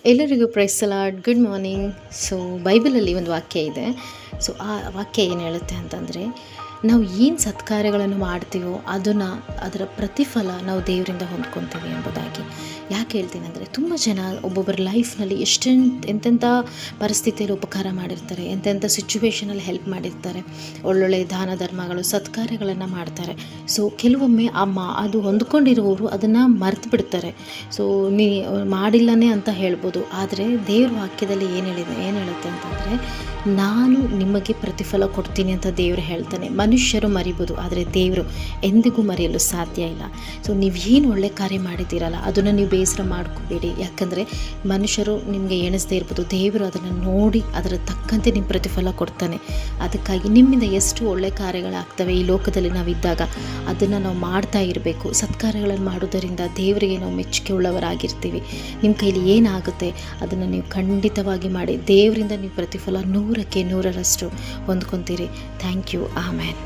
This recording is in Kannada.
ಎಲ್ಲರಿಗೂ praise the Lord, good morning. So ಬೈಬಲಲ್ಲಿ ಒಂದು ವಾಕ್ಯ ಇದೆ. ಸೊ ಆ ವಾಕ್ಯ ಏನು ಹೇಳುತ್ತೆ ಅಂತಂದರೆ, ನಾವು ಏನು ಸತ್ಕಾರ್ಯಗಳನ್ನು ಮಾಡ್ತೀವೋ ಅದರ ಪ್ರತಿಫಲ ನಾವು ದೇವರಿಂದ ಹೊಂದ್ಕೊತೀವಿ ಎಂಬುದಾಗಿ. ಯಾಕೆ ಹೇಳ್ತೀನಿ ಅಂದರೆ, ತುಂಬ ಜನ ಒಬ್ಬೊಬ್ಬರ ಲೈಫ್ನಲ್ಲಿ ಎಂತೆಂಥ ಪರಿಸ್ಥಿತಿಯಲ್ಲಿ ಉಪಕಾರ ಮಾಡಿರ್ತಾರೆ, ಎಂತೆಂಥ ಸಿಚುವೇಷನಲ್ಲಿ ಹೆಲ್ಪ್ ಮಾಡಿರ್ತಾರೆ, ಒಳ್ಳೊಳ್ಳೆ ದಾನ ಧರ್ಮಗಳು ಸತ್ಕಾರ್ಯಗಳನ್ನು ಮಾಡ್ತಾರೆ. ಸೊ ಕೆಲವೊಮ್ಮೆ ಅದು ಹೊಂದ್ಕೊಂಡಿರೋರು ಅದನ್ನು ಮರೆತು ಬಿಡ್ತಾರೆ. ಸೊ ಮಾಡಿಲ್ಲನೇ ಅಂತ ಹೇಳ್ಬೋದು. ಆದರೆ ದೇವ್ರ ವಾಕ್ಯದಲ್ಲಿ ಏನು ಹೇಳುತ್ತೆ ಅಂತಂದರೆ, ನಾನು ನಿಮಗೆ ಪ್ರತಿಫಲ ಕೊಡ್ತೀನಿ ಅಂತ ದೇವರು ಹೇಳ್ತಾನೆ. ಮನುಷ್ಯರು ಮರಿಬೋದು, ಆದರೆ ದೇವರು ಎಂದಿಗೂ ಮರೆಯಲು ಸಾಧ್ಯ ಇಲ್ಲ. ಸೊ ನೀವು ಏನು ಒಳ್ಳೆ ಕಾರ್ಯ ಮಾಡಿದ್ದೀರಲ್ಲ, ಅದನ್ನು ನೀವು ಬೇಸರ ಮಾಡ್ಕೋಬೇಡಿ. ಯಾಕಂದರೆ ಮನುಷ್ಯರು ನಿಮಗೆ ಎಣಿಸದೇ ಇರ್ಬೋದು, ದೇವರು ಅದನ್ನು ನೋಡಿ ಅದರ ತಕ್ಕಂತೆ ನಿಮ್ಮ ಪ್ರತಿಫಲ ಕೊಡ್ತಾನೆ. ಅದಕ್ಕಾಗಿ ನಿಮ್ಮಿಂದ ಎಷ್ಟು ಒಳ್ಳೆ ಕಾರ್ಯಗಳಾಗ್ತವೆ ಈ ಲೋಕದಲ್ಲಿ ನಾವಿದ್ದಾಗ ಅದನ್ನು ನಾವು ಮಾಡ್ತಾ ಇರಬೇಕು. ಸತ್ಕಾರ್ಯಗಳನ್ನು ಮಾಡೋದರಿಂದ ದೇವರಿಗೆ ನಾವು ಮೆಚ್ಚುಗೆ ಉಳ್ಳವರಾಗಿರ್ತೀವಿ. ನಿಮ್ಮ ಕೈಲಿ ಏನಾಗುತ್ತೆ ಅದನ್ನು ನೀವು ಖಂಡಿತವಾಗಿ ಮಾಡಿ. ದೇವರಿಂದ ನೀವು ಪ್ರತಿಫಲ 100% ಹೊಂದ್ಕೊತೀರಿ. Thank you. ಆಮೇನ್.